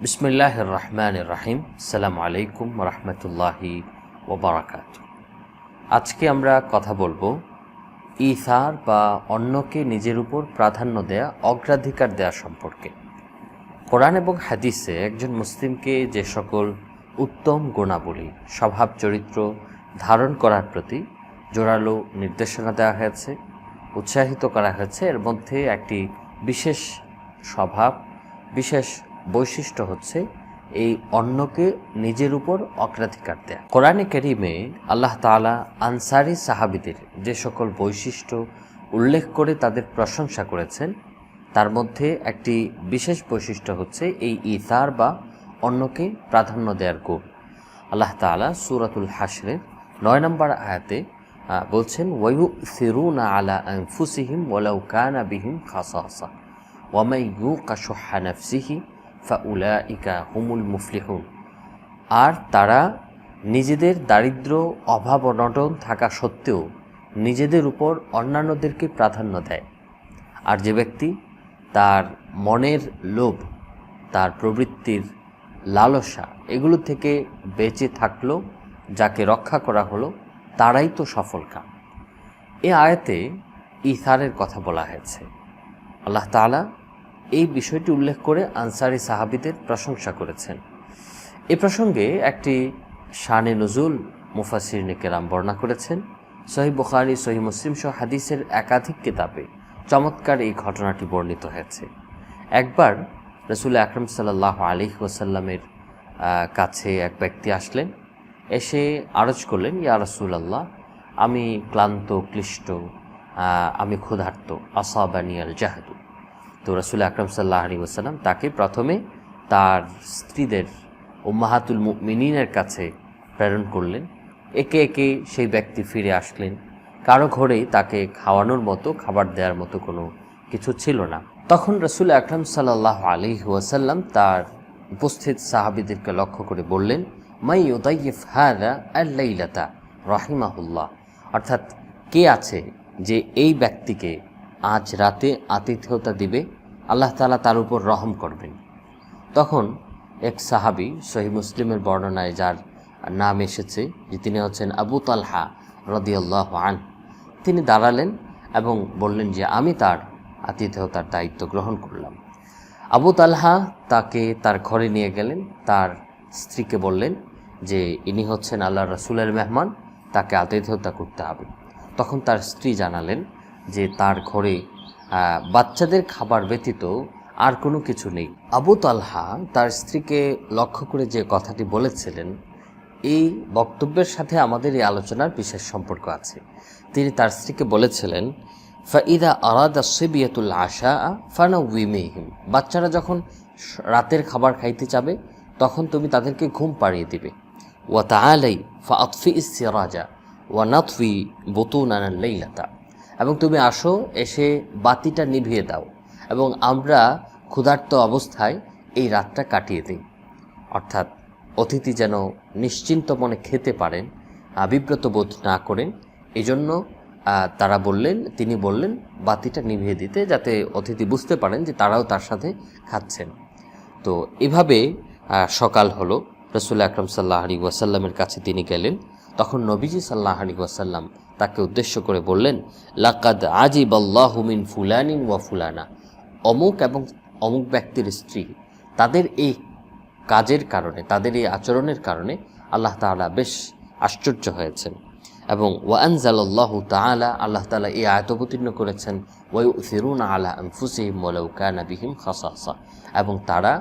বিসমিল্লাহির রহমানির রহিম। আসসালামু আলাইকুম রহমতুল্লাহি ওবারাকাতুহু। আজকে আমরা কথা বলবো ইসার বা অন্যকে নিজের উপর প্রাধান্য দেয়া, অগ্রাধিকার দেয়া সম্পর্কে। কোরআন এবং হাদিসে একজন মুসলিমকে যে সকল উত্তম গুণাবলী, স্বভাব চরিত্র ধারণ করার প্রতি জোরালো নির্দেশনা দেওয়া হয়েছে, উৎসাহিত করা হয়েছে, এর মধ্যে একটি বিশেষ স্বভাব, বিশেষ বৈশিষ্ট্য হচ্ছে এই অন্যকে নিজের উপর অগ্রাধিকার দেয়া। কোরআনে কারীমে আল্লাহ তাআলা আনসারী সাহাবীদের যে সকল বৈশিষ্ট্য উল্লেখ করে তাদের প্রশংসা করেছেন, তার মধ্যে একটি বিশেষ বৈশিষ্ট্য হচ্ছে এই ইসার বা অন্যকে প্রাধান্য দেওয়ার গুণ। আল্লাহ তাআলা সূরাতুল হাশরের 9 নম্বর আয়াতে বলছেন, ওয়ায়ুসিরুনা আলা আনফুসিহিম ওয়ালাউ কানা বিহিম খাসাসা ওয়া মান ইউকা শুহ্হা নাফসিহি ফাউলাইকা হুমুল মুফলিহুন। আর তারা নিজেদের দারিদ্র, অভাব, অনটন থাকা সত্ত্বেও নিজেদের উপর অন্যান্যদেরকে প্রাধান্য দেয়। আর যে ব্যক্তি তার মনের লোভ, তার প্রবৃত্তির লালসা, এগুলো থেকে বেঁচে থাকলো, যাকে রক্ষা করা হলো, তারাই তো সফলকাম। এ আয়াতে ইসারের কথা বলা হয়েছে। আল্লাহ তাআলা এই বিষয়টি উল্লেখ করে আনসারী সাহাবীদের প্রশংসা করেছেন। এ প্রসঙ্গে একটি শানে নুজুল মুফাসসিরিনে কেরাম বর্ণনা করেছেন। সহিহ বুখারী, সহিহ মুসলিম সহ হাদিসের একাধিক কিতাবে চমৎকার এই ঘটনাটি বর্ণিত হয়েছে। একবার রাসূল আকরাম সাল্লাল্লাহু আলাইহি ওয়াসাল্লামের কাছে এক ব্যক্তি আসলেন, এসে আরজ করলেন, ইয়া রাসূলুল্লাহ, আমি ক্লান্ত, ক্লিষ্ট, আমি ক্ষুধার্ত, আসাবানিয়াল জাহদু। তো রাসূল আকরাম সাল্লাল্লাহু আলাইহি ওয়াসাল্লাম তাকে প্রথমে তার স্ত্রীদের উম্মাহাতুল মুমিনিনের কাছে প্রেরণ করলেন। একে একে সেই ব্যক্তি ফিরে আসলেন। কারো ঘরেই তাকে খাওয়ানোর মতো, খাবার দেওয়ার মতো কোনো কিছু ছিল না। তখন রাসূল আকরাম সাল্লাল্লাহু আলাইহি ওয়াসাল্লাম তার উপস্থিত সাহাবীদেরকে লক্ষ্য করে বললেন, মাই ইউদাইয়িফ হাযা আল-লাইলাতা রাহিমাহুল্লাহ। অর্থাৎ কে আছে যে এই ব্যক্তিকে আজ রাতে আতিথেয়তা দিবে, আল্লাহ তাআলা তার উপর রহম করবেন। তখন এক সাহাবী, সহিহ মুসলিমের বর্ণনায় যার নাম এসেছে, যে তিনি হচ্ছেন আবু তালহা রাদিয়াল্লাহু আনহু, তিনি দাঁড়ালেন এবং বললেন যে আমি তার আতিথেয়তার দায়িত্ব গ্রহণ করলাম। আবু তালহা তাকে তার ঘরে নিয়ে গেলেন, তার স্ত্রীকে বললেন যে ইনি হচ্ছেন আল্লাহর রাসূলের মেহমান, তাকে আতিথেয়তা করতে হবে। তখন তার স্ত্রী জানালেন যে তার ঘরে বাচ্চাদের খাবার ব্যতীত আর কোনো কিছু নেই। আবু তালহা তার স্ত্রীকে লক্ষ্য করে যে কথাটি বলেছিলেন, এই বক্তব্যের সাথে আমাদের এই আলোচনার বিশেষ সম্পর্ক আছে। তিনি তার স্ত্রীকে বলেছিলেন, ফাইদা আরাদা সিবিয়াতুল আশা ফানাউমিহিম, বাচ্চারা যখন রাতের খাবার খাইতে চাবে তখন তুমি তাদেরকে ঘুম পাড়িয়ে দিবে। ওয়া তাআলাই ফাআতফিস সিরাজা ওয়া নাতফি বুতুনানা লাইলাতা, এবং তুমি আসো, এসে বাতিটা নিভিয়ে দাও এবং আমরা ক্ষুধার্ত অবস্থায় এই রাতটা কাটিয়ে দিই। অর্থাৎ অতিথি যেন নিশ্চিন্ত মনে খেতে পারেন, বিব্রত বোধ না করেন, এজন্য তিনি বললেন বাতিটা নিভিয়ে দিতে, যাতে অতিথি বুঝতে পারেন যে তারাও তার সাথে খাচ্ছেন। তো এভাবে সকাল হলো, রাসূল আকরাম সাল্লাল্লাহু আলাইহি ওয়াসাল্লামের কাছে তিনি গেলেন। তখন নবীজি সাল্লাল্লাহু আলাইহি ওয়াসাল্লাম তাকে উদ্দেশ্য করে বললেন, লাকাদ আজিবাল্লাহু মিন ফুলানিন ওয়া ফুলানা, অমুক এবং অমুক ব্যক্তির স্ত্রী, তাদের এই কাজের কারণে, তাদের এই আচরণের কারণে আল্লাহ তাআলা বেশ আশ্চর্য হয়েছেন। এবং ওয়া আনজালাল্লাহু তাআলা, আল্লাহ তাআলা এই আয়াত অবতীর্ণ করেছেন, ওয়ায়ুসিরুনা আলা আনফুসিহিম ওয়ালাউ কানা বিহিম খাসাসা, এবং তারা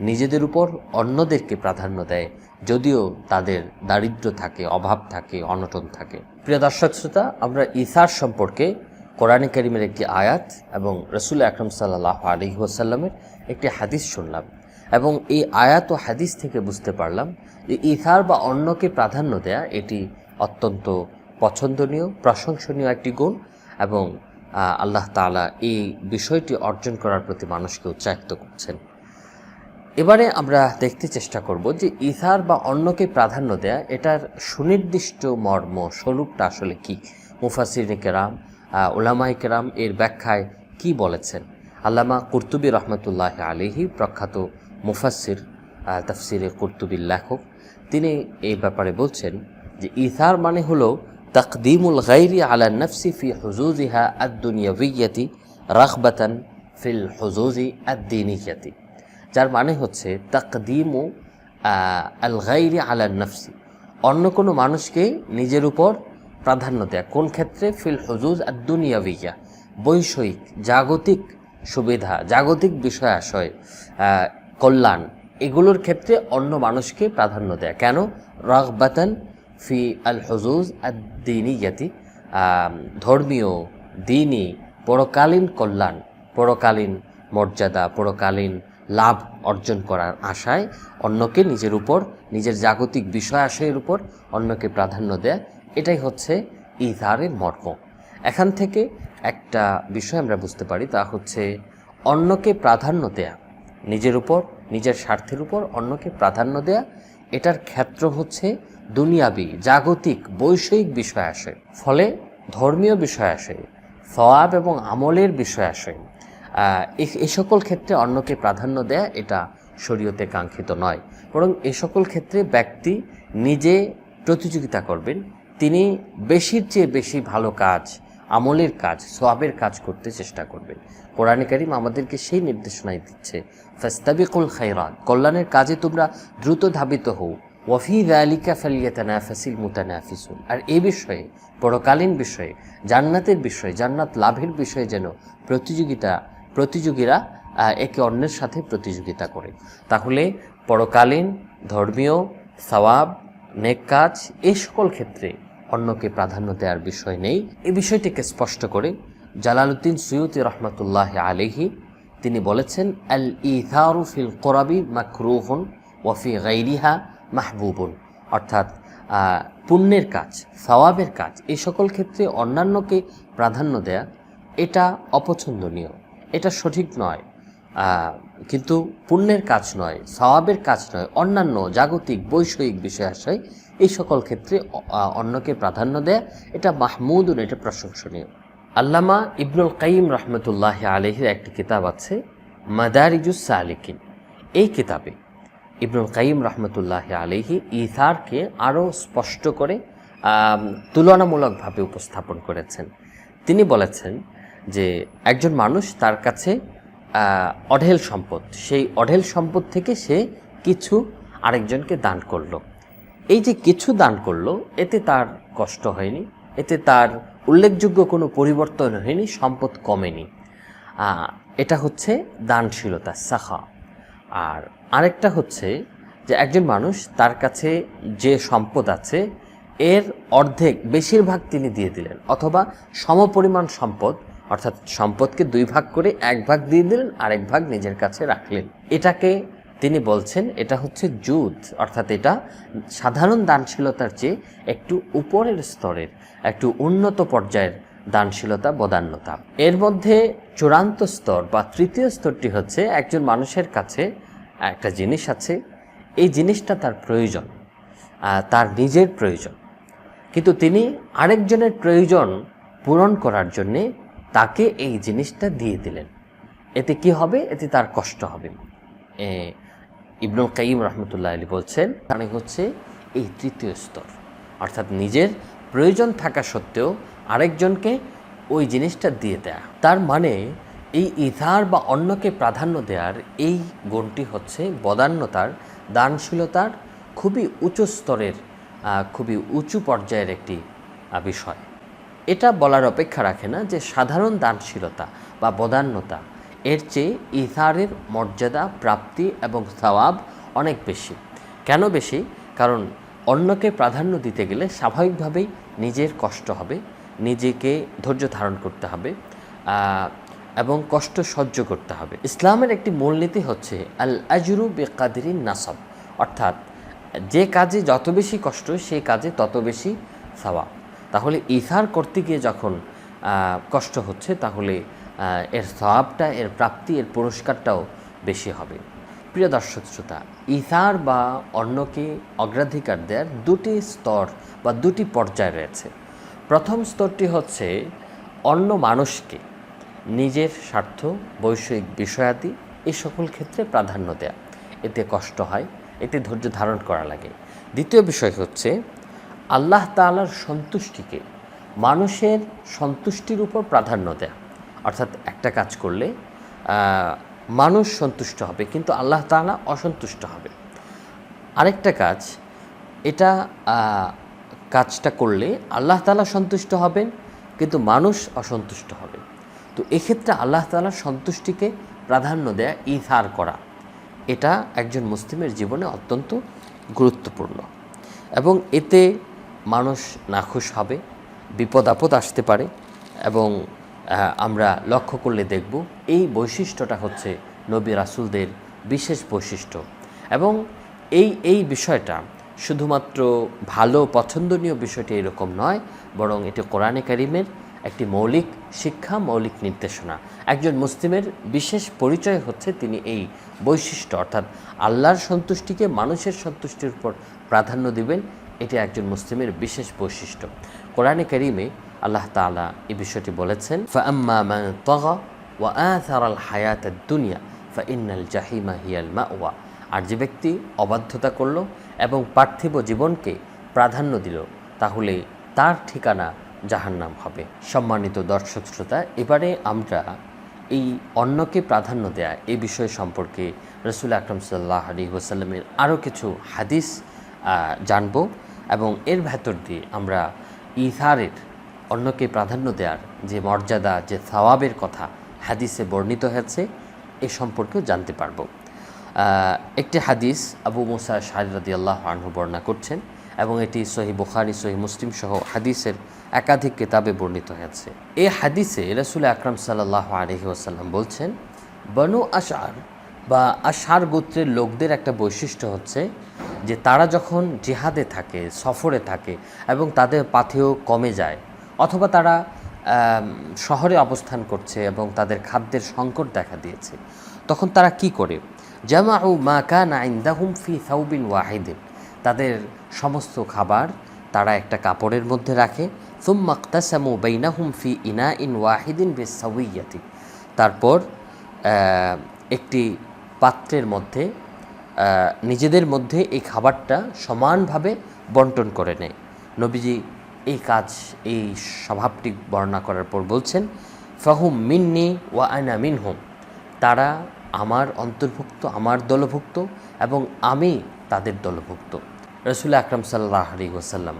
নিজেদের উপর অন্যদেরকে প্রাধান্য দেয় যদিও তাদের দারিদ্র্য থাকে, অভাব থাকে, অনটন থাকে। প্রিয় দর্শক শ্রোতা, আমরা ইসার সম্পর্কে কোরআনে কারীমের একটি আয়াত এবং রাসূল আকরাম সাল্লাল্লাহু আলাইহি ওয়াসাল্লামের একটি হাদিস শুনলাম, এবং এই আয়াত ও হাদিস থেকে বুঝতে পারলাম যে ইসার বা অন্যকে প্রাধান্য দেয়া এটি অত্যন্ত পছন্দনীয়, প্রশংসনীয় একটি গুণ, এবং আল্লাহ তাআলা এই বিষয়টি অর্জন করার প্রতি মানুষকে উৎসাহিত করছেন। এবারে আমরা দেখতে চেষ্টা করব যে ইসার বা অন্যকে প্রাধান্য দেয়া, এটার সুনির্দিষ্ট মর্ম স্বরূপটা আসলে কি। মুফাসসিরিনে কেরাম, উলামায়ে কেরাম এর ব্যাখ্যায় কি বলেছেন। আল্লামা কুরতুবী রহমতুল্লাহ আলাইহি, প্রখ্যাত মুফাসসির, তাফসিরে কুরতুবির লেখক, তিনি এই ব্যাপারে বলছেন যে ইথার মানে হলো তাকদিমুল গায়রি আলা নফসি ফি হুজুজিহা আদ-দুনিয়াবিয়্যাতি রাগবাতান ফিল হুজুজি আদ-দীনিয়্যাতি, যার মানে হচ্ছে তাকদিমু আল গায়রি আলা নফসি, অন্য কোনো মানুষকে নিজের উপর প্রাধান্য দেয়া। কোন ক্ষেত্রে? ফিল হুজুজ আদ-দুনিয়াবিয়্যা, বৈষয়িক জাগতিক সুবিধা, জাগতিক বিষয় আশয়, কল্যাণ, এগুলোর ক্ষেত্রে অন্য মানুষকে প্রাধান্য দেয়া। কেন? রাগবাতান ফি আল হুজুজ আদ-দীনিয়্যাতি, ধর্মীয়, দ্বীনি, পরকালীন কল্যাণ, পরকালীন মর্যাদা, পরকালীন লাভ অর্জন করার আশায় অন্যকে নিজের উপর, নিজের জাগতিক বিষয় আশয়ের উপর অন্যকে প্রাধান্য দেয়া, এটাই হচ্ছে ইথারের মর্ম। এখান থেকে একটা বিষয় আমরা বুঝতে পারি, তা হচ্ছে অন্যকে প্রাধান্য দেয়া, নিজের উপর, নিজের স্বার্থের উপর অন্যকে প্রাধান্য দেয়া, এটার ক্ষেত্র হচ্ছে দুনিয়াবি, জাগতিক, বৈষয়িক বিষয় আশয়। ফলে ধর্মীয় বিষয় আশয়, সওয়াব এবং আমলের বিষয় আশয়, এই সকল ক্ষেত্রে অন্যকে প্রাধান্য দেয়া এটা শরীয়তে কাঙ্ক্ষিত নয়। বরং এ সকল ক্ষেত্রে ব্যক্তি নিজে প্রতিযোগিতা করবেন, তিনি বেশির চেয়ে বেশি ভালো কাজ, আমলের কাজ, সওয়াবের কাজ করতে চেষ্টা করবেন। কোরআনে কারীম আমাদেরকে সেই নির্দেশনাই দিচ্ছে, ফাস্তাবিকুল খায়রাত, কল্যাণের কাজে তোমরা দ্রুত ধাবিত হও, ওয়াফি যালিকা ফালিয়াতানাফাসিল মুতানাফিসুন, আর এই বিষয়ে, পরকালীন বিষয়ে, জান্নাতের বিষয়ে, জান্নাত লাভের বিষয়ে যেন প্রতিযোগীরা একে অন্যের সাথে প্রতিযোগিতা করে। তাহলে পরকালীন, ধর্মীয়, সওয়াব, নেক কাজ, এই সকল ক্ষেত্রে অন্যকে প্রাধান্য দেওয়ার বিষয় নেই। এই বিষয়টিকে স্পষ্ট করে জালালউদ্দিন সুয়ুতি রহমতুল্লাহ আলাইহি তিনি বলেছেন, আল ইথারু ফিল কুরাবি মাকরুহুন ওয়া ফি গায়রিহা মাহবুবুন, অর্থাৎ পুণ্যের কাজ, সওয়াবের কাজ, এই সকল ক্ষেত্রে অন্যান্যকে প্রাধান্য দেয়া এটা অপছন্দনীয়, এটা সঠিক নয়। কিন্তু পুণ্যের কাজ নয়, সওয়াবের কাজ নয়, অন্যান্য জাগতিক বৈষয়িক বিষয় আশয়, এই সকল ক্ষেত্রে অন্যকে প্রাধান্য দেয়া এটা মাহমুদুন, এটা প্রশংসনীয়। আল্লামা ইবনুল কাইয়িম রহমতুল্লাহ আলাইহির একটি কিতাব আছে মাদারিজুস সালিকিন। এই কিতাবে ইবনুল কাইয়িম রহমতুল্লাহ আলাইহি ইথারকে আরও স্পষ্ট করে তুলনামূলকভাবে উপস্থাপন করেছেন। তিনি বলেছেন যে একজন মানুষ, তার কাছে অঢেল সম্পদ, সেই অঢেল সম্পদ থেকে সে কিছু আরেকজনকে দান করলো। এই যে কিছু দান করলো, এতে তার কষ্ট হয়নি, এতে তার উল্লেখযোগ্য কোনো পরিবর্তন হয়নি, সম্পদ কমেনি। এটা হচ্ছে দানশীলতা, সাখা। আর আরেকটা হচ্ছে যে একজন মানুষ, তার কাছে যে সম্পদ আছে এর অর্ধেক, বেশিরভাগ তিনি দিয়ে দিলেন, অথবা সমপরিমাণ সম্পদ, অর্থাৎ সম্পদকে দুই ভাগ করে এক ভাগ দিয়ে দিলেন, আরেক ভাগ নিজের কাছে রাখলেন। এটাকে তিনি বলছেন এটা হচ্ছে জুদ, অর্থাৎ এটা সাধারণ দানশীলতার চেয়ে একটু উপরের স্তরের, একটু উন্নত পর্যায়ের দানশীলতা, বদান্যতা। এর মধ্যে চূড়ান্ত স্তর বা তৃতীয় স্তরটি হচ্ছে একজন মানুষের কাছে একটা জিনিস আছে, এই জিনিসটা তার প্রয়োজন, তার নিজের প্রয়োজন, কিন্তু তিনি আরেকজনের প্রয়োজন পূরণ করার জন্যে তাকে এই জিনিসটা দিয়ে দিলেন। এতে কি হবে? এতে তার কষ্ট হবে। ইবনুল কাইয়িম রহমতুল্লাহ আলাইহি বলছেন, মানে হচ্ছে এই তৃতীয় স্তর, অর্থাৎ নিজের প্রয়োজন থাকা সত্ত্বেও আরেকজনকে ওই জিনিসটা দিয়ে দেয়া। তার মানে এই ইথার বা অন্যকে প্রাধান্য দেওয়ার এই গুণটি হচ্ছে বদান্যতার, দানশীলতার খুবই উচ্চ স্তরের, খুবই উঁচু পর্যায়ের একটি বিষয়। এটা বলার অপেক্ষা রাখে না যে সাধারণ দানশীলতা বা বদান্যতা এর চেয়ে ইথারের মর্যাদা, প্রাপ্তি এবং সওয়াব অনেক বেশি। কেন বেশি? কারণ অন্যকে প্রাধান্য দিতে গেলে স্বাভাবিকভাবেই নিজের কষ্ট হবে, নিজেকে ধৈর্য ধারণ করতে হবে এবং কষ্ট সহ্য করতে হবে। ইসলামের একটি মূলনীতি হচ্ছে আল আজরু বিকাদরিন নাসাব, অর্থাৎ যে কাজে যত বেশি কষ্ট সেই কাজে তত বেশি সওয়াব। তাহলে ইথার করতে গিয়ে যখন কষ্ট হচ্ছে, তাহলে এর সওয়াবটা, এর প্রাপ্তি, এর পুরস্কারটাও বেশি হবে। প্রিয় দর্শক শ্রোতা, ইথার বা অন্যকে অগ্রাধিকার দেওয়ার দুটি স্তর বা দুটি পর্যায় রয়েছে। প্রথম স্তরটি হচ্ছে অন্য মানুষকে নিজের স্বার্থ, বৈষয়িক বিষয়াদি এই সকল ক্ষেত্রে প্রাধান্য দেয়া। এতে কষ্ট হয়, এতে ধৈর্য ধারণ করা লাগে। দ্বিতীয় বিষয় হচ্ছে আল্লাহ তাআলার সন্তুষ্টিকে মানুষের সন্তুষ্টির উপর প্রাধান্য দেয়া। অর্থাৎ একটা কাজ করলে মানুষ সন্তুষ্ট হবে কিন্তু আল্লাহ তাআলা অসন্তুষ্ট হবে। আরেকটা কাজ, এটা কাজটা করলে আল্লাহ তাআলা সন্তুষ্ট হবেন কিন্তু মানুষ অসন্তুষ্ট হবে। তো এক্ষেত্রে আল্লাহ তাআলার সন্তুষ্টিকে প্রাধান্য দেয়া, ইথার করা, এটা একজন মুসলিমের জীবনে অত্যন্ত গুরুত্বপূর্ণ এবং এতে মানুষ নাখুশ হবে, বিপদ আপদ আসতে পারে এবং আমরা লক্ষ্য করলে দেখব এই বৈশিষ্ট্যটা হচ্ছে নবী রাসূলদের বিশেষ বৈশিষ্ট্য এবং এই বিষয়টা শুধুমাত্র ভালো পছন্দনীয় বিষয়টি এরকম নয়, বরং এটি কোরআনে কারিমের একটি মৌলিক শিক্ষা, মৌলিক নির্দেশনা। একজন মুসলিমের বিশেষ পরিচয় হচ্ছে তিনি এই বৈশিষ্ট্য অর্থাৎ আল্লাহর সন্তুষ্টিকে মানুষের সন্তুষ্টির উপর প্রাধান্য দিবেন, এটি একজন মুসলিমের বিশেষ বৈশিষ্ট্য। কোরআনে কারিমে আল্লাহ তাআলা এই বিষয়টি বলেছেন, ফাআম্মা মান তাগা ওয়া আথারাল হায়াতাদ দুনিয়া ফাইন্নাল জাহিমা হিয়াল মাওয়া। আর যে ব্যক্তি অবাধ্যতা করল এবং পার্থিব জীবনকে প্রাধান্য দিল তাহলে তার ঠিকানা জাহান্নাম হবে। সম্মানিত দর্শক শ্রোতা, এবারে আমরা এই অন্যকে প্রাধান্য দেয়া এই বিষয় সম্পর্কে রাসূল আকরাম সাল্লাল্লাহু আলাইহি ওয়াসাল্লামের আরও কিছু হাদিস জানব এবং এর ভেতর দিয়ে আমরা ইথারের, অন্যকে প্রাধান্য দেওয়ার যে মর্যাদা, যে সওয়াবের কথা হাদিসে বর্ণিত হয়েছে এ সম্পর্কেও জানতে পারব। একটি হাদিস আবু মুসা আশআরী রাদিয়াল্লাহু আনহু বর্ণনা করছেন এবং এটি সহিহ বুখারী, সহিহ মুসলিম সহ হাদিসের একাধিক কিতাবে বর্ণিত হয়েছে। এই হাদিসে রাসূল আকরাম সাল্লাল্লাহু আলাইহি ওয়াসাল্লাম বলছেন, বনু আশআর বা আশআর গোত্রের লোকদের একটা বৈশিষ্ট্য হচ্ছে যে তারা যখন জিহাদে থাকে, সফরে থাকে এবং তাদের পাথেয় কমে যায় অথবা তারা শহরে অবস্থান করছে এবং তাদের খাদ্যের সংকট দেখা দিয়েছে, তখন তারা কি করে? জামাউ মা কানা ইনদাহুম ফি সাউবিন ওয়াহিদিন, তাদের সমস্ত খাবার তারা একটা কাপড়ের মধ্যে রাখে। সুম্মা ইকতাসামু বাইনাহুম ফি ইনাইন ওয়াহিদিন বিসাওয়িয়াতি, তারপর একটি পাত্রের মধ্যে নিজেদের মধ্যে এই খাবারটা সমানভাবে বন্টন করে নেয়। নবীজি এই কাজ, এই স্বভাবটি বর্ণনা করার পর বলছেন, ফাহুম মিন্নি ওয়া আনা মিনহুম, তারা আমার অন্তর্ভুক্ত, আমার দলভুক্ত এবং আমি তাদের দলভুক্ত। রাসূল আকরাম সাল্লাল্লাহু আলাইহি ওয়াসাল্লাম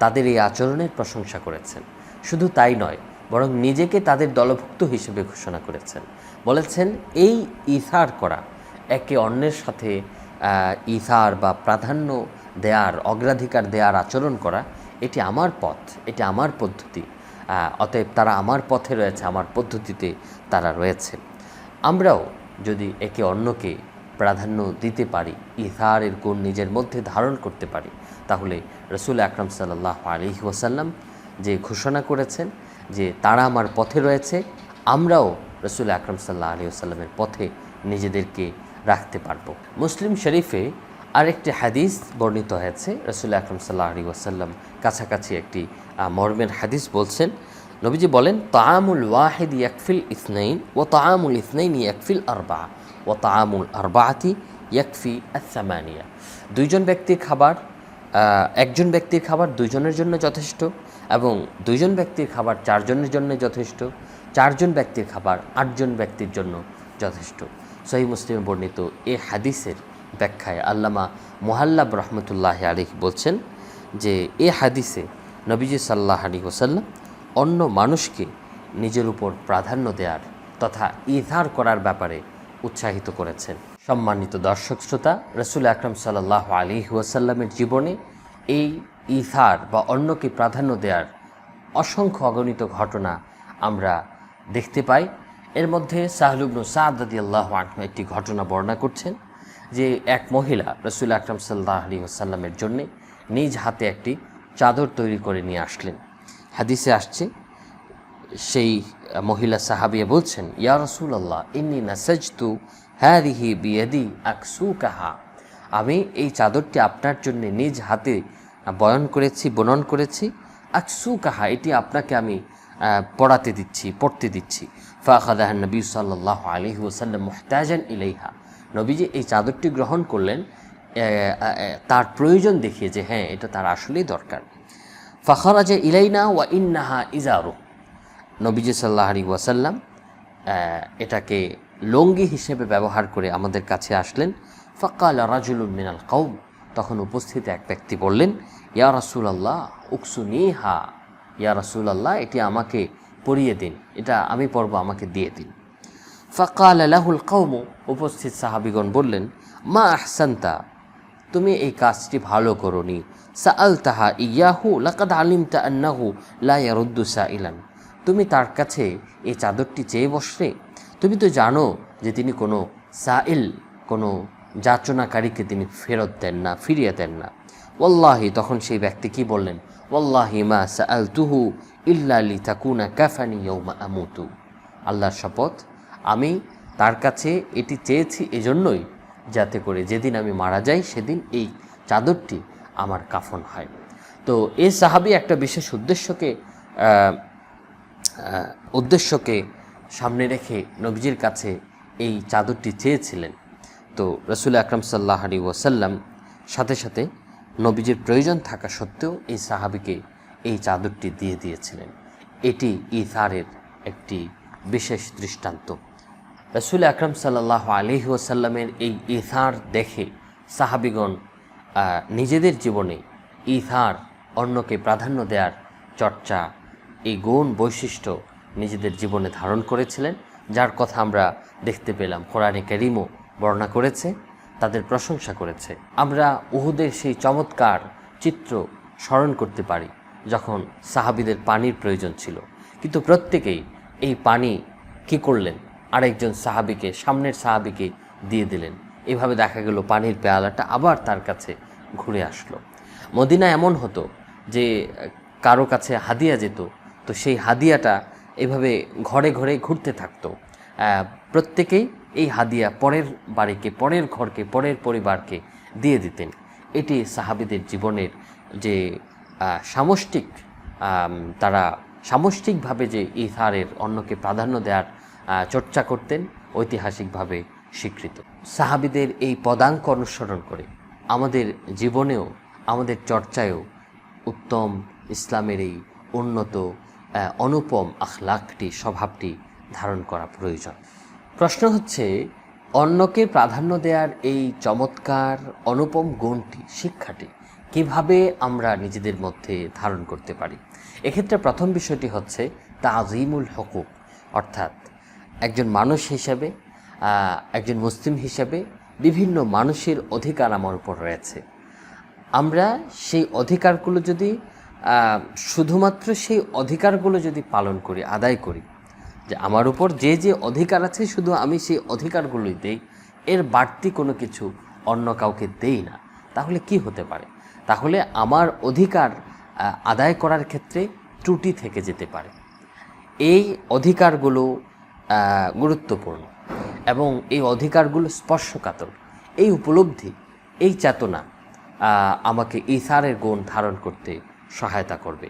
তাদের এই আচরণের প্রশংসা করেছেন। শুধু তাই নয়, বরং নিজেকে তাদের দলভুক্ত হিসেবে ঘোষণা করেছেন। বলেছেন এই ইথার করা, একে অন্যের সাথে ইথার বা প্রাধান্য দেয়ার, অগ্রাধিকার দেয়ার আচরণ করা, এটি আমার পথ, এটি আমার পদ্ধতি। অতএব তারা আমার পথে রয়েছে, আমার পদ্ধতিতে তারা রয়েছে। আমরাও যদি একে অন্যকে প্রাধান্য দিতে পারি, ইথারের গুণ নিজের মধ্যে ধারণ করতে পারি, তাহলে রাসূল আকরাম সাল্লাল্লাহু আলাইহি ওয়াসাল্লাম যে ঘোষণা করেছেন যে তারা আমার পথে রয়েছে, আমরাও রাসূল আকরাম সাল্লাল্লাহু আলাইহি ওয়াসাল্লামের পথে নিজেদেরকে রাখতে পারব। মুসলিম শরীফে আরেকটি হাদিস বর্ণিত হয়েছে। রাসূল আকরাম সাল্লাল্লাহু আলাইহি ওয়াসাল্লাম কাছাকাছি একটি মর্মের হাদিস বলছেন। নবীজি বলেন, তাআমুল ওয়াহিদ ইয়াকফিল ইসনাইন ওয়া তাআমুল ইসনাইন ইয়াকফিল আরবা ওয়া তাআমুল আরবাআতি ইয়াকফি আস-সামানিয়া। দুইজন ব্যক্তির খাবার, একজন ব্যক্তির খাবার দুইজনের জন্য যথেষ্ট এবং দুইজন ব্যক্তির খাবার চারজনের জন্য যথেষ্ট, চারজন ব্যক্তির খাবার আটজন ব্যক্তির জন্য যথেষ্ট। সহিহ মুসলিমে বর্ণিত এই হাদিসের ব্যাখ্যায় আল্লামা মুহাল্লাব রহমতুল্লাহি আলাইহি বলছেন যে এই হাদিসে নবীজি সাল্লাল্লাহু আলাইহি ওয়াসাল্লাম অন্য মানুষকে নিজের উপর প্রাধান্য দেওয়ার তথা ইথার করার ব্যাপারে উৎসাহিত করেছেন। সম্মানিত দর্শক শ্রোতা, রাসূল আকরাম সাল্লাল্লাহু আলাইহি ওয়াসাল্লামের জীবনে এই ইথার বা অন্যকে প্রাধান্য দেওয়ার অসংখ্য অগণিত ঘটনা আমরা দেখতে পাই। এর মধ্যে সাহল ইবনে সাদ রাদিয়াল্লাহু আনহু একটি ঘটনা বর্ণনা করছেন যে এক মহিলা রাসূল আকরাম সাল্লাল্লাহু আলাইহি ওয়াসাল্লামের জন্য নিজ হাতে একটি চাদর তৈরি করে নিয়ে আসলেন। হাদিসে আসছে, সেই মহিলা সাহাবিয়া বলছেন, ইয়া রাসূলুল্লাহ ইন্নী নাসাজতু হাযিহি বিয়াদি আকসুকাহা, আমি এই চাদরটি আপনার জন্য নিজ হাতে বুনন করেছি। আকসুকাহা, এটি আপনাকে আমি পড়তে দিচ্ছি। ফাখাযাহা নবী সাল্লাল্লাহু আলাইহি ওয়াসাল্লাম মুহতাজান ইলাইহা, নবীজি এই চাদরটি গ্রহণ করলেন তার প্রয়োজন দেখিয়ে যে হ্যাঁ এটা তার আসলেই দরকার। ফাখরাজা ইলাইনা ওয়া ইন্নাহা ইজারু, নবীজি সাল্লাল্লাহু আলাইহি ওয়াসাল্লাম এটাকে লঙ্গি হিসেবে ব্যবহার করে আমাদের কাছে আসলেন। ফাকাল রাজুলুন মিনাল কওম, তখন উপস্থিত এক ব্যক্তি বললেন, ইয়া রাসূলুল্লাহ উকসুনিহা, ইয়া রাসূলুল্লাহ এটি আমাকে পরিয়ে দিন, এটা আমি পরব, আমাকে দিয়ে দিন। ফাকাল লাহুল কওম, উপস্থিত সাহাবীগণ বললেন, মা আহসানতা, তুমি এই কাজটি ভালো করোনি। সাআলতাহা ইয়াহু লাকাদ আলিমতা আন্নাহু লা ইয়ারুদ্দু সাইলান, তুমি তার কাছে এই চাদরটি চেয়ে বসলে, তুমি তো জানো যে তিনি কোনো সাইল, কোনো যাচনাকারীকে তিনি ফেরত দেন না, ফিরিয়ে দেন না। ওয়াল্লাহি, তখন সেই ব্যক্তি কি বললেন, ওয়াল্লাহি মা সাআলতুহু ইল্লা লিতাকুনা কাফানি ইয়াউমা আমুতু, আল্লাহর শপথ আমি তার কাছে এটি চেয়েছি এজন্যই যাতে করে যেদিন আমি মারা যাই সেদিন এই চাদরটি আমার কাফন হয়। তো এই সাহাবী একটা বিশেষ উদ্দেশ্যকে সামনে রেখে নবীজির কাছে এই চাদরটি চেয়েছিলেন। তো রাসূল আকরাম সাল্লাল্লাহু আলাইহি ওয়াসাল্লাম সাথে সাথে নবীজির প্রয়োজন থাকা সত্ত্বেও এই সাহাবীকে এই চাদরটি দিয়ে দিয়েছিলেন। এটি ইথারের একটি বিশেষ দৃষ্টান্ত। রাসূল আকরাম সাল্লাল্লাহু আলাইহি ওয়াসাল্লামের এই ইথার দেখে সাহাবীগণ নিজেদের জীবনে ইথার, অন্যকে প্রাধান্য দেওয়ার চর্চা, এই গুণ বৈশিষ্ট্য নিজেদের জীবনে ধারণ করেছিলেন, যার কথা আমরা দেখতে পেলাম কোরআনে কারীমও বর্ণনা করেছে, তাদের প্রশংসা করেছে। আমরা উহুদের সেই চমৎকার চিত্র স্মরণ করতে পারি যখন সাহাবীদের পানির প্রয়োজন ছিল, কিন্তু প্রত্যেকেই এই পানি কি করলেন, আরেকজন সাহাবীকে, সামনের সাহাবীকে দিয়ে দিলেন। এভাবে দেখা গেল পানির পেয়ালাটা আবার তার কাছে ঘুরে আসলো। মদিনা এমন হতো যে কারো কাছে হাদিয়া যেত, তো সেই হাদিয়াটা এভাবে ঘরে ঘরে ঘুরতে থাকতো। প্রত্যেকেই এই হাদিয়া পরের বাড়িকে, পরের ঘরকে, পরের পরিবারকে দিয়ে দিতেন। এটি সাহাবীদের জীবনের যে তারা সামষ্টিকভাবে যে ইথারের, অন্যকে প্রাধান্য দেওয়ার চর্চা করতেন, ঐতিহাসিকভাবে স্বীকৃত। সাহাবীদের এই পদাঙ্ক অনুসরণ করে আমাদের জীবনেও, আমাদের চর্চায়ও উত্তম ইসলামের এই উন্নত অনুপম আখলাকটি, স্বভাবটি ধারণ করা প্রয়োজন। প্রশ্ন হচ্ছে, অন্যকে প্রাধান্য দেওয়ার এই চমৎকার অনুপম গুণটি, শিক্ষাটি কিভাবে আমরা নিজেদের মধ্যে ধারণ করতে পারি? এক্ষেত্রে প্রথম বিষয়টি হচ্ছে তাযীমুল হুকুক, অর্থাৎ একজন মানুষ হিসেবে, একজন মুসলিম হিসেবে বিভিন্ন মানুষের অধিকার আমার উপর রয়েছে। আমরা সেই অধিকারগুলো যদি শুধুমাত্র সেই অধিকারগুলো যদি পালন করি, আদায় করি, যে আমার উপর যে যে অধিকার আছে শুধু আমি সেই অধিকারগুলোই দেই, এর বাড়তি কোনো কিছু অন্য কাউকে দেই না, তাহলে কি হতে পারে? তাহলে আমার অধিকার আদায় করার ক্ষেত্রে ত্রুটি থেকে যেতে পারে। এই অধিকারগুলো গুরুত্বপূর্ণ এবং এই অধিকারগুলো স্পর্শকাতর, এই উপলব্ধি, এই চেতনা আমাকে ইসারের গুণ ধারণ করতে সহায়তা করবে।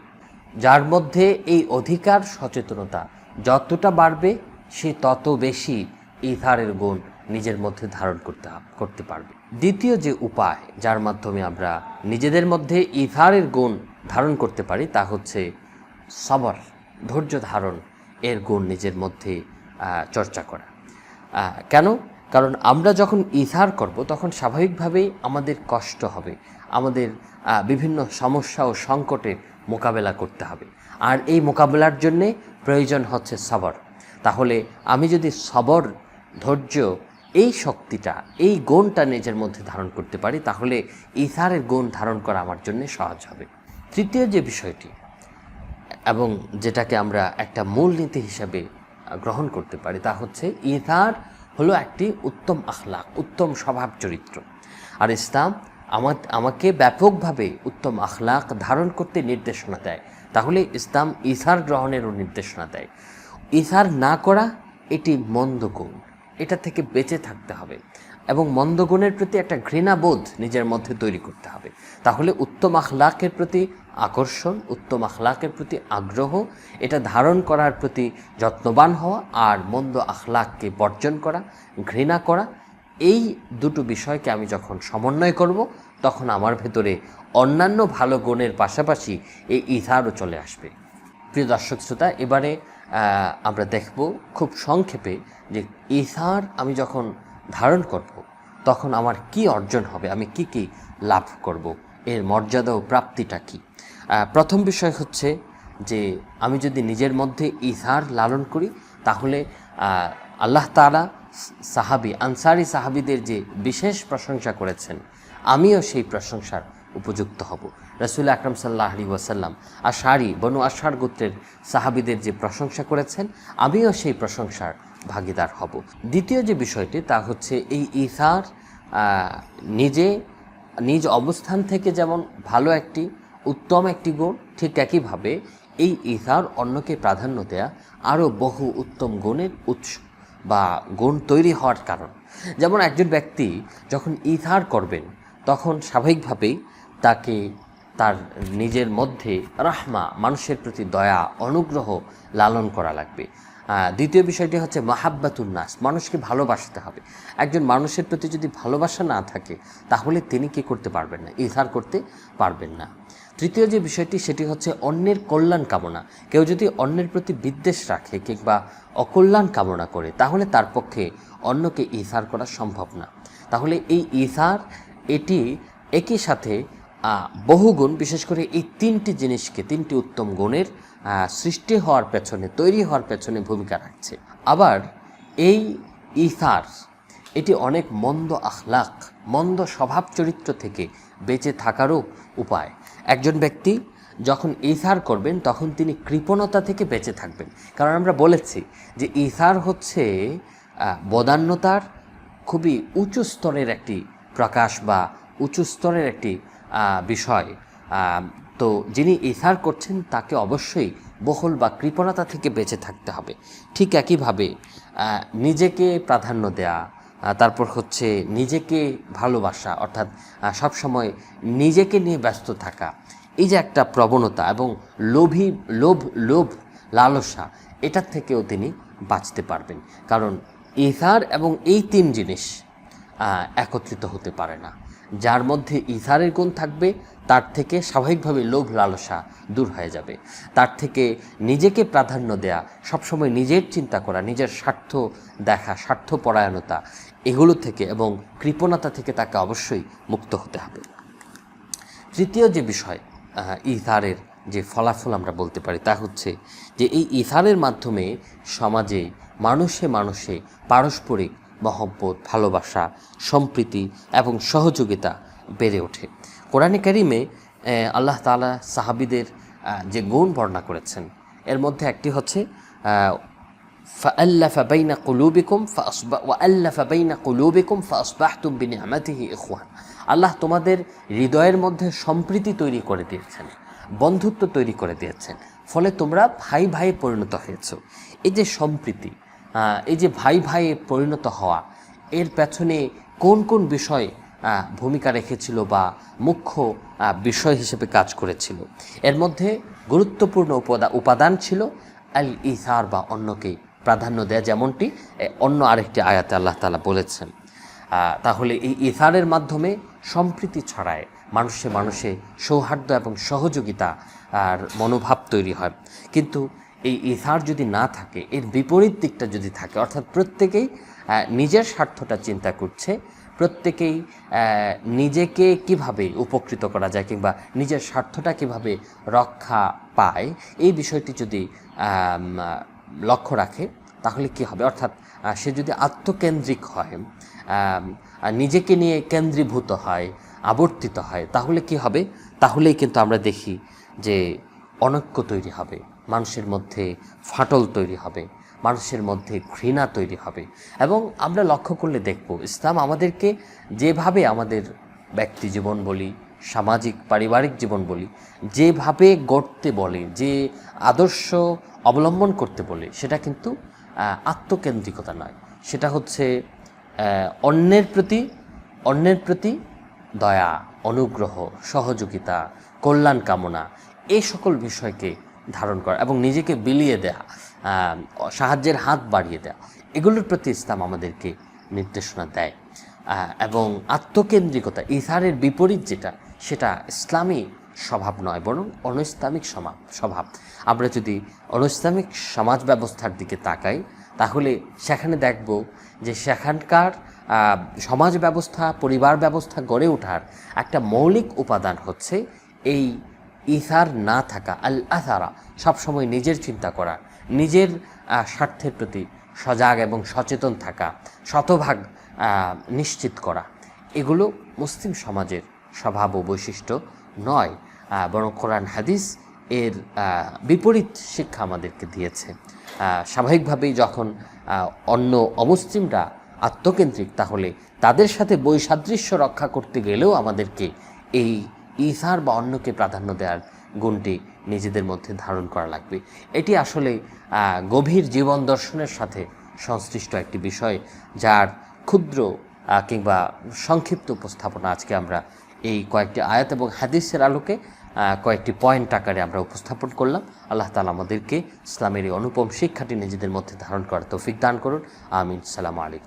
যার মধ্যে এই অধিকার সচেতনতা যতটা বাড়বে, সে তত বেশি ইসারের গুণ নিজের মধ্যে ধারণ করতে পারবে। দ্বিতীয় যে উপায় যার মাধ্যমে আমরা নিজেদের মধ্যে ইসারের গুণ ধারণ করতে পারি তা হচ্ছে সবর, ধৈর্য ধারণ এর গুণ নিজের মধ্যে চর্চা করা। কেন? কারণ আমরা যখন ইসার করব তখন স্বাভাবিকভাবেই আমাদের কষ্ট হবে, আমাদের বিভিন্ন সমস্যা ও সংকটের মোকাবেলা করতে হবে, আর এই মোকাবেলার জন্যে প্রয়োজন হচ্ছে সবর। তাহলে আমি যদি সবর, ধৈর্য, এই শক্তিটা, এই গুণটা নিজের মধ্যে ধারণ করতে পারি, তাহলে ইসারের গুণ ধারণ করা আমার জন্য সহজ হবে। তৃতীয় যে বিষয়টি, এবং যেটাকে আমরা একটা মূলনীতি হিসাবে গ্রহণ করতে পারি, তা হচ্ছে ইসার হলো একটি উত্তম আখলাক, উত্তম স্বভাব চরিত্র। আর ইসলাম আমাকে ব্যাপকভাবে উত্তম আখলাক ধারণ করতে নির্দেশনা দেয়। তাহলে ইসলাম ইসার গ্রহণেরও নির্দেশনা দেয়। ইসার না করা এটি মন্দ গুণ, এটা থেকে বেঁচে থাকতে হবে এবং মন্দ গুণের প্রতি একটা ঘৃণাবোধ নিজের মধ্যে তৈরি করতে হবে। তাহলে উত্তম আখলাকের প্রতি আকর্ষণ, উত্তম আখলাকের প্রতি আগ্রহ, এটা ধারণ করার প্রতি যত্নবান হওয়া, আর মন্দ আখলাককে বর্জন করা, ঘৃণা করা, এই দুটো বিষয়কে আমি যখন সমন্বয় করব, তখন আমার ভেতরে অন্যান্য ভালো গুণের পাশাপাশি এই ইথারও চলে আসবে। প্রিয় দর্শক শ্রোতা, এবারে আমরা দেখব খুব সংক্ষেপে যে ইথার আমি যখন ধারণ করব তখন আমার কি অর্জন হবে, আমি কি কি লাভ করব, এর মর্যাদা ও প্রাপ্তিটা কী। প্রথম বিষয় হচ্ছে যে আমি যদি নিজের মধ্যে ইথার লালন করি, তাহলে আল্লাহ তাআলা আনসারি সাহাবিদের যে বিশেষ প্রশংসা করেছেন, আমিও সেই প্রশংসার উপযুক্ত হব। রাসূল আকরাম সাল্লাল্লাহু আলাইহি ওয়াসাল্লাম বনু আশআর গোত্রের সাহাবিদের যে প্রশংসা করেছেন, আমিও সেই প্রশংসার ভাগীদার হব। দ্বিতীয় যে বিষয়টি তা হচ্ছে এই ইথার নিজ অবস্থান থেকে যেমন ভালো উত্তম একটি গুণ, ঠিক একইভাবে এই ইথার অন্যকে প্রাধান্য দেয়া আরও বহু উত্তম গুণের উৎস বা গুণ তৈরি হওয়ার কারণ। যেমন একজন ব্যক্তি যখন ইথার করবেন, তখন স্বাভাবিকভাবেই তাকে তার নিজের মধ্যে রাহমা, মানুষের প্রতি দয়া, অনুগ্রহ লালন করা লাগবে। দ্বিতীয় বিষয়টি হচ্ছে মাহাব্বাতুন নাস, মানুষকে ভালোবাসতে হবে। একজন মানুষের প্রতি যদি ভালোবাসা না থাকে, তাহলে তিনি কি করতে পারবেন না, ইথার করতে পারবেন না। তৃতীয় যে বিষয়টি সেটি হচ্ছে অন্যের কল্যাণ কামনা। কেউ যদি অন্যের প্রতি বিদ্বেষ রাখে কিংবা অকল্যাণ কামনা করে, তাহলে তার পক্ষে অন্যকে ইথার করা সম্ভব না। তাহলে এই ইথার এটি একই সাথে বহুগুণ, বিশেষ করে এই তিনটি উত্তম গুণের সৃষ্টি হওয়ার পেছনে, তৈরি হওয়ার পেছনে ভূমিকা রাখছে। আবার এই ইথার এটি অনেক মন্দ আখলাক, মন্দ স্বভাব চরিত্র থেকে বেঁচে থাকারও উপায়। একজন ব্যক্তি যখন ইথার করবেন, তখন তিনি কৃপণতা থেকে বেঁচে থাকবেন। কারণ আমরা বলেছি যে ইথার হচ্ছে বদান্যতার খুবই উঁচু স্তরের একটি প্রকাশ বা উঁচু স্তরের একটি বিষয়। তো যিনি ইথার করছেন তাকে অবশ্যই বখল বা কৃপণতা থেকে বেঁচে থাকতে হবে। ঠিক একইভাবে নিজেকে প্রাধান্য দেয়া, তারপর হচ্ছে নিজেকে ভালোবাসা, অর্থাৎ সবসময় নিজেকে নিয়ে ব্যস্ত থাকা, এই যে একটা প্রবণতা এবং লোভ লালসা, এটার থেকেও তিনি বাঁচতে পারবেন। কারণ ইথার এবং এই তিন জিনিস একত্রিত হতে পারে না। যার মধ্যে ইথারের গুণ থাকবে, তার থেকে স্বাভাবিকভাবে লোভ লালসা দূর হয়ে যাবে। তার থেকে নিজেকে প্রাধান্য দেয়া, সবসময় নিজের চিন্তা করা, নিজের স্বার্থ দেখা, স্বার্থপরায়ণতা, এগুলো থেকে এবং কৃপণতা থেকে তাকে অবশ্যই মুক্ত হতে হবে। তৃতীয় যে বিষয় ইথারের যে ফলাফল আমরা বলতে পারি, তা হচ্ছে যে এই ইথারের মাধ্যমে সমাজে মানুষে পারস্পরিক মহব্বত, ভালোবাসা, সম্প্রীতি এবং সহযোগিতা বেড়ে ওঠে। কোরআনে কারিমে আল্লাহ তাআলা সাহাবিদের যে গুণ বর্ণনা করেছেন, এর মধ্যে একটি হচ্ছে فألف بين قلوبكم وألف بين قلوبكم فأصبحتم بنعمته إخوان। আল্লাহ তোমাদের হৃদয়ের মধ্যে সম্প্রীতি তৈরি করে দিয়েছেন, বন্ধুত্ব তৈরি করে দিয়েছেন, ফলে তোমরা ভাই ভাইয়ে পরিণত হয়েছ। এই যে সম্প্রীতি, এই যে ভাই ভাইয়ে পরিণত হওয়া, এর পেছনে কোন কোন বিষয় ভূমিকা রেখেছিল বা মুখ্য বিষয় হিসেবে কাজ করেছিল? এর মধ্যে গুরুত্বপূর্ণ উপাদান ছিল আল ইথার বা অন্যকে প্রাধান্য দেয়া, যেমনটি অন্য আরেকটি আয়াতে আল্লাহ তাআলা বলেছেন। তাহলে এই ইথারের মাধ্যমে সম্প্রীতি ছড়ায়, মানুষে সৌহার্দ্য এবং সহযোগিতা আর মনোভাব তৈরি হয়। কিন্তু এই ইথার যদি না থাকে, এর বিপরীত দিকটা যদি থাকে, অর্থাৎ প্রত্যেকেই নিজের স্বার্থটা চিন্তা করছে, প্রত্যেকেই নিজেকে কিভাবে উপকৃত করা যায় কিংবা নিজের স্বার্থটা কিভাবে রক্ষা পায়, এই বিষয়টি যদি লক্ষ্য রাখে, তাহলে কি হবে? অর্থাৎ সে যদি আত্মকেন্দ্রিক হয়, নিজেকে নিয়ে কেন্দ্রীভূত হয়, আবর্তিত হয়, তাহলে কি হবে? তাহলেই কিন্তু আমরা দেখি যে অনৈক্য তৈরি হবে, মানুষের মধ্যে ফাটল তৈরি হবে, মানুষের মধ্যে ঘৃণা তৈরি হবে। এবং আমরা লক্ষ্য করলে দেখব, ইসলাম আমাদেরকে যেভাবে আমাদের ব্যক্তি জীবন বলি, সামাজিক পারিবারিক জীবন বলি, যেভাবে গড়তে বলে, যে আদর্শ অবলম্বন করতে বলে, সেটা কিন্তু আত্মকেন্দ্রিকতা নয়, সেটা হচ্ছে অন্যের প্রতি দয়া, অনুগ্রহ, সহযোগিতা, কল্যাণ কামনা, এই সকল বিষয়কে ধারণ করা এবং নিজেকে বিলিয়ে দেয়া, সাহায্যের হাত বাড়িয়ে দেয়া, এগুলোর প্রতি ইসলাম আমাদেরকে নির্দেশনা দেয়। এবং আত্মকেন্দ্রিকতা, ইথারের বিপরীত যেটা, সেটা ইসলামী স্বভাব নয়, বরং অনৈসলামিক স্বভাব। আমরা যদি অনৈসলামিক সমাজ ব্যবস্থার দিকে তাকাই, তাহলে সেখানে দেখব যে সেখানকার সমাজ ব্যবস্থা, পরিবার ব্যবস্থা গড়ে ওঠার একটা মৌলিক উপাদান হচ্ছে এই ইথার না থাকা, আল আথারা, সবসময় নিজের চিন্তা করা, নিজের স্বার্থের প্রতি সজাগ এবং সচেতন থাকা, শতভাগ নিশ্চিত করা। এগুলো মুসলিম সমাজের স্বভাব ও বৈশিষ্ট্য নয়, বরং কোরআন হাদিস এর বিপরীত শিক্ষা আমাদেরকে দিয়েছে। স্বাভাবিকভাবেই যখন অন্য অমুসলিমরা আত্মকেন্দ্রিক, তাহলে তাদের সাথে বৈসাদৃশ্য রক্ষা করতে গেলেও আমাদেরকে এই ইসার বা অন্যকে প্রাধান্য দেওয়ার গুণটি নিজেদের মধ্যে ধারণ করা লাগবে। এটি আসলে গভীর জীবন দর্শনের সাথে সংশ্লিষ্ট একটি বিষয়, যার ক্ষুদ্র কিংবা সংক্ষিপ্ত উপস্থাপনা আজকে আমরা এই কয়েকটি আয়াত এবং হাদিসের আলোকে কয়েকটি পয়েন্ট আকারে আমরা উপস্থাপন করলাম। আল্লাহ তাআলা আমাদেরকে ইসলামের এই অনুপম শিক্ষাটি নিজেদের মধ্যে ধারণ করার তৌফিক দান করুন। আমিন। সালামু আলাইকুম।